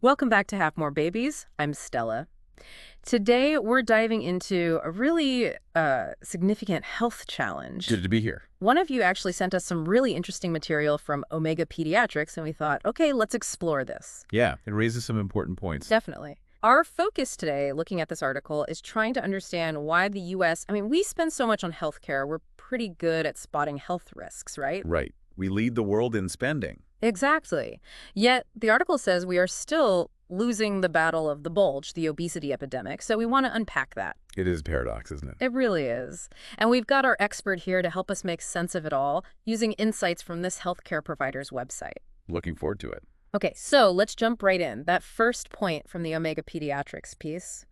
Welcome back to Have More Babies. I'm Stella. Today, we're diving into a really significant health challenge. Good to be here. One of you actually sent us some really interesting material from Omega Pediatrics, and we thought, okay, let's explore this. Yeah, it raises some important points. Definitely. Our focus today, looking at this article, is trying to understand why the U.S., we spend so much on healthcare. We're pretty good at spotting health risks, right? Right. We lead the world in spending. Exactly. Yet, the article says we are still losing the battle of the bulge, the obesity epidemic, so we want to unpack that. It is a paradox, isn't it? It really is. And we've got our expert here to help us make sense of it all, using insights from this healthcare provider's website. Looking forward to it. Okay, so let's jump right in. That first point from the Omega Pediatrics piece.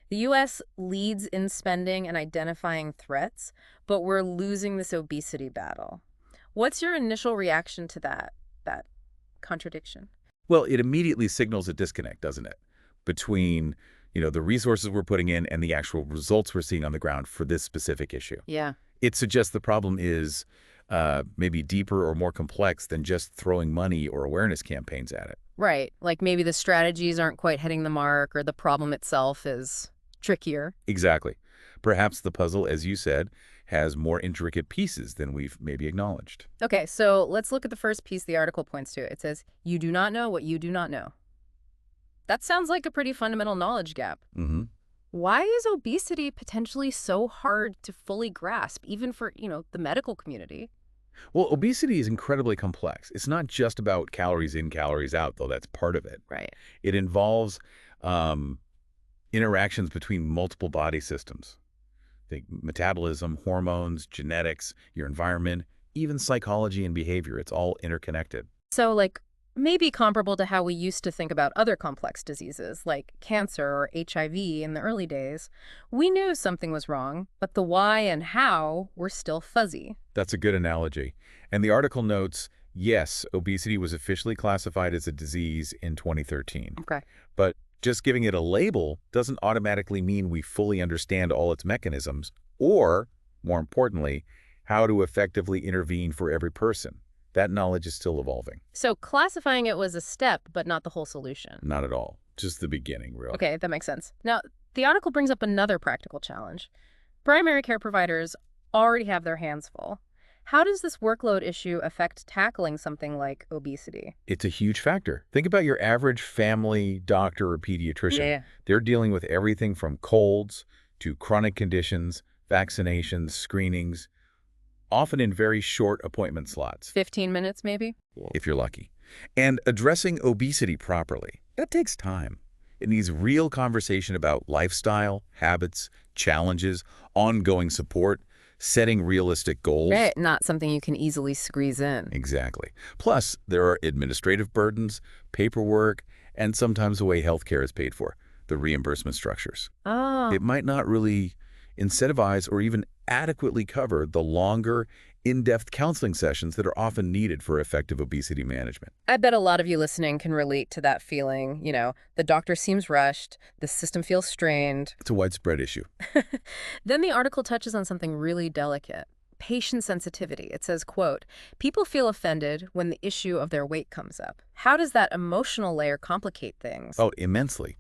The U.S. leads in spending and identifying threats, but we're losing this obesity battle. What's your initial reaction to that contradiction? Well, it immediately signals a disconnect, doesn't it? Between, the resources we're putting in and the actual results we're seeing on the ground for this specific issue. Yeah. It suggests the problem is maybe deeper or more complex than just throwing money or awareness campaigns at it. Right. Like maybe the strategies aren't quite hitting the mark or the problem itself is trickier. Exactly. Perhaps the puzzle, as you said, has more intricate pieces than we've maybe acknowledged. Okay, so let's look at the first piece the article points to. It says, you do not know what you do not know. That sounds like a pretty fundamental knowledge gap. Mm-hmm. Why is obesity potentially so hard to fully grasp, even for, the medical community? Well, obesity is incredibly complex. It's not just about calories in, calories out, though that's part of it. Right. It involves interactions between multiple body systems. Think metabolism, hormones, genetics, your environment, even psychology and behavior. It's all interconnected. So, maybe comparable to how we used to think about other complex diseases, like cancer or HIV in the early days. We knew something was wrong, but the why and how were still fuzzy. That's a good analogy. And the article notes, yes, obesity was officially classified as a disease in 2013. Okay. But just giving it a label doesn't automatically mean we fully understand all its mechanisms or, more importantly, how to effectively intervene for every person. That knowledge is still evolving. So classifying it was a step, but not the whole solution. Not at all. Just the beginning, really. Okay, that makes sense. Now, the article brings up another practical challenge. Primary care providers already have their hands full. How does this workload issue affect tackling something like obesity? It's a huge factor. Think about your average family doctor or pediatrician. Yeah. They're dealing with everything from colds to chronic conditions, vaccinations, screenings, often in very short appointment slots. 15 minutes, maybe? If you're lucky. And addressing obesity properly, that takes time. It needs real conversation about lifestyle, habits, challenges, ongoing support, setting realistic goals. Right, not something you can easily squeeze in. Exactly. Plus, there are administrative burdens, paperwork, and sometimes the way healthcare is paid for, the reimbursement structures. Oh. It might not really incentivize or even adequately cover the longer, in-depth counseling sessions that are often needed for effective obesity management. I bet a lot of you listening can relate to that feeling. The doctor seems rushed, the system feels strained. It's a widespread issue. Then the article touches on something really delicate. Patient sensitivity. It says, quote, people feel offended when the issue of their weight comes up. How does that emotional layer complicate things? Oh, immensely.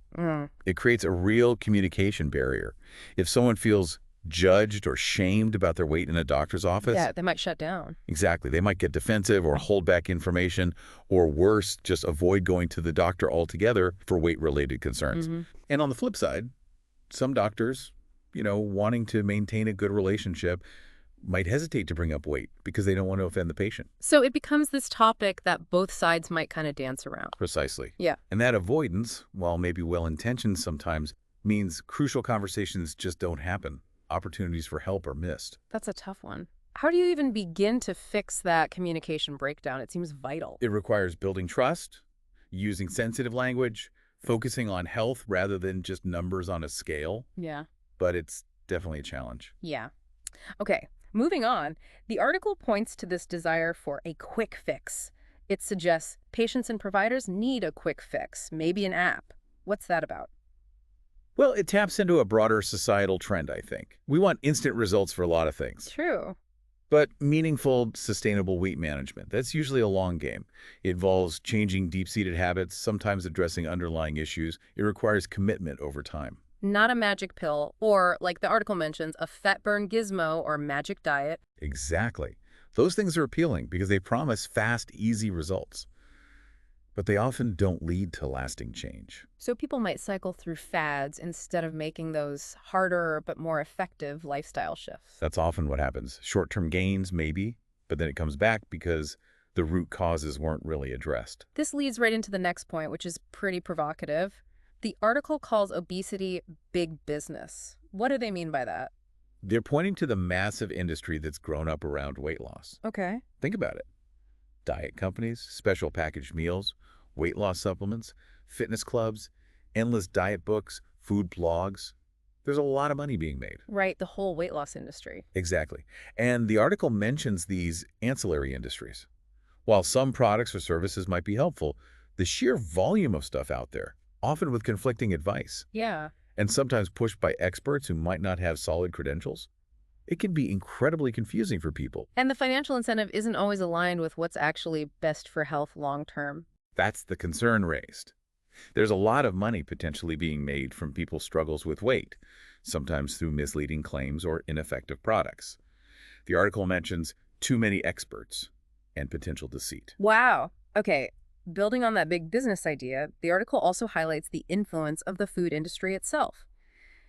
It creates a real communication barrier. If someone feels judged or shamed about their weight in a doctor's office. Yeah, they might shut down. Exactly. They might get defensive or hold back information, or worse, just avoid going to the doctor altogether for weight-related concerns. And on the flip side, some doctors, wanting to maintain a good relationship, might hesitate to bring up weight because they don't want to offend the patient. So it becomes this topic that both sides might kind of dance around. Precisely. Yeah. And that avoidance, while maybe well-intentioned sometimes, means crucial conversations just don't happen. Opportunities for help are missed. That's a tough one. How do you even begin to fix that communication breakdown? It seems vital. It requires building trust, using sensitive language, focusing on health rather than just numbers on a scale. Yeah. But it's definitely a challenge. Yeah. Okay, moving on. The article points to this desire for a quick fix. It suggests patients and providers need a quick fix, maybe an app. What's that about? Well, it taps into a broader societal trend, I think. We want instant results for a lot of things. True. But meaningful, sustainable weight management, that's usually a long game. It involves changing deep-seated habits, sometimes addressing underlying issues. It requires commitment over time. Not a magic pill or, like the article mentions, a fat burn gizmo or magic diet. Exactly. Those things are appealing because they promise fast, easy results. But they often don't lead to lasting change. So people might cycle through fads instead of making those harder but more effective lifestyle shifts. That's often what happens. Short-term gains, maybe, but then it comes back because the root causes weren't really addressed. This leads right into the next point, which is pretty provocative. The article calls obesity big business. What do they mean by that? They're pointing to the massive industry that's grown up around weight loss. Okay. Think about it. Diet companies, special packaged meals, weight loss supplements, fitness clubs, endless diet books, food blogs. There's a lot of money being made. Right, the whole weight loss industry. Exactly. And the article mentions these ancillary industries. While some products or services might be helpful, the sheer volume of stuff out there, often with conflicting advice, Yeah. and sometimes pushed by experts who might not have solid credentials, it can be incredibly confusing for people. And the financial incentive isn't always aligned with what's actually best for health long term. That's the concern raised. There's a lot of money potentially being made from people's struggles with weight, sometimes through misleading claims or ineffective products. The article mentions too many experts and potential deceit. Wow. Okay. Building on that big business idea, the article also highlights the influence of the food industry itself.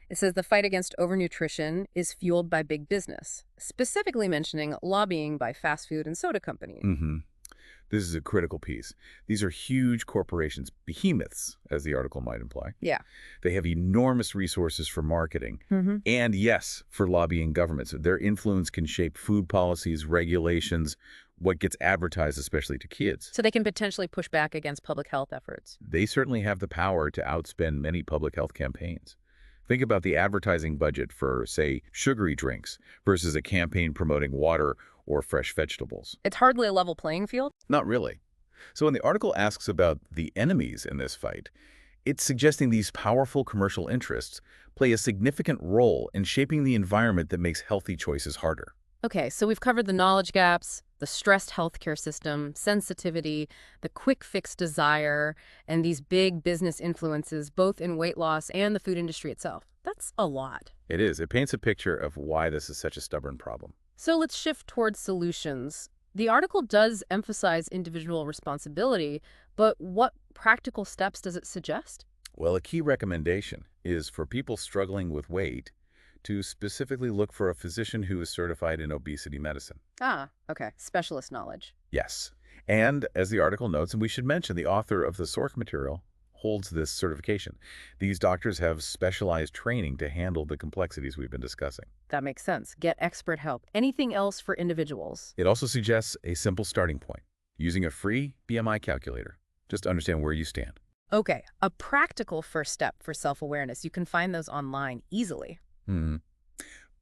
It says the fight against overnutrition is fueled by big business, specifically mentioning lobbying by fast food and soda companies. This is a critical piece. These are huge corporations, behemoths, as the article might imply. Yeah. They have enormous resources for marketing Mm-hmm. and, yes, for lobbying governments. Their influence can shape food policies, regulations, what gets advertised, especially to kids. So they can potentially push back against public health efforts. They certainly have the power to outspend many public health campaigns. Think about the advertising budget for, say, sugary drinks versus a campaign promoting water or fresh vegetables. It's hardly a level playing field. Not really. So when the article asks about the enemies in this fight, it's suggesting these powerful commercial interests play a significant role in shaping the environment that makes healthy choices harder. Okay, so we've covered the knowledge gaps, the stressed healthcare system, sensitivity, the quick fix desire, and these big business influences both in weight loss and the food industry itself. That's a lot. It is. It paints a picture of why this is such a stubborn problem. So let's shift towards solutions. The article does emphasize individual responsibility, but what practical steps does it suggest? Well, a key recommendation is for people struggling with weight to specifically look for a physician who is certified in obesity medicine. Ah, okay. Specialist knowledge. Yes. And as the article notes, and we should mention, the author of the source material holds this certification. These doctors have specialized training to handle the complexities we've been discussing. That makes sense. Get expert help. Anything else for individuals? It also suggests a simple starting point, using a free BMI calculator, just to understand where you stand. Okay, a practical first step for self-awareness. You can find those online easily.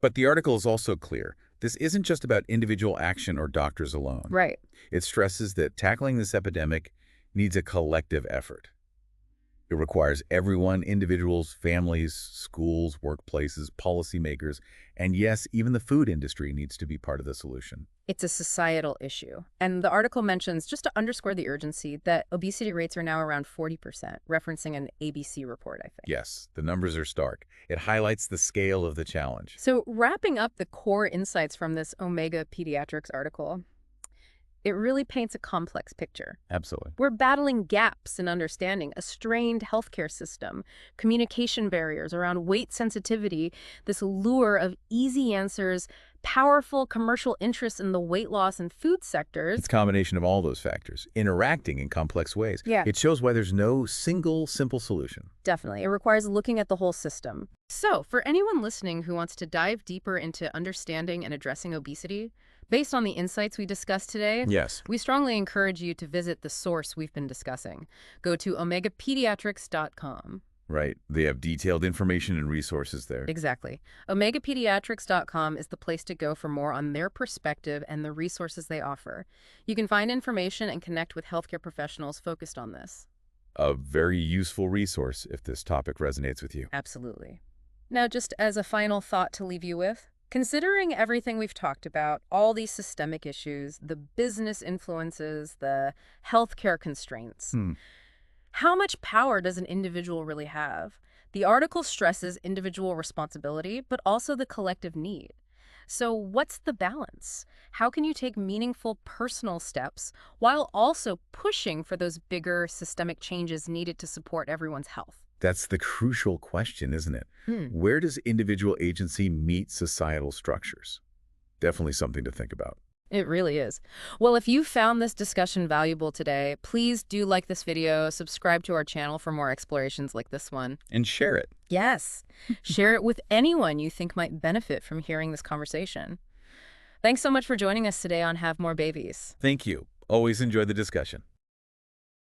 But the article is also clear. This isn't just about individual action or doctors alone. Right. It stresses that tackling this epidemic needs a collective effort. It requires everyone, individuals, families, schools, workplaces, policymakers, and yes, even the food industry needs to be part of the solution. It's a societal issue. And the article mentions, just to underscore the urgency, that obesity rates are now around 40%, referencing an ABC report, I think. Yes, the numbers are stark. It highlights the scale of the challenge. So wrapping up the core insights from this Omega Pediatrics article, it really paints a complex picture. Absolutely. We're battling gaps in understanding, a strained healthcare system, communication barriers around weight sensitivity, this lure of easy answers, powerful commercial interests in the weight loss and food sectors. It's a combination of all those factors, interacting in complex ways. Yeah. It shows why there's no single, simple solution. Definitely. It requires looking at the whole system. So, for anyone listening who wants to dive deeper into understanding and addressing obesity, based on the insights we discussed today, Yes. we strongly encourage you to visit the source we've been discussing. Go to omegapediatrics.com. Right. They have detailed information and resources there. Exactly. Omegapediatrics.com is the place to go for more on their perspective and the resources they offer. You can find information and connect with healthcare professionals focused on this. A very useful resource if this topic resonates with you. Absolutely. Now, just as a final thought to leave you with, Considering everything we've talked about, all these systemic issues, the business influences, the healthcare constraints, Hmm. how much power does an individual really have? The article stresses individual responsibility, but also the collective need. So what's the balance? How can you take meaningful personal steps while also pushing for those bigger systemic changes needed to support everyone's health? That's the crucial question, isn't it? Hmm. Where does individual agency meet societal structures? Definitely something to think about. It really is. Well, if you found this discussion valuable today, please do like this video, subscribe to our channel for more explorations like this one. And share it. Yes, share it with anyone you think might benefit from hearing this conversation. Thanks so much for joining us today on Have More Babies. Thank you. Always enjoy the discussion.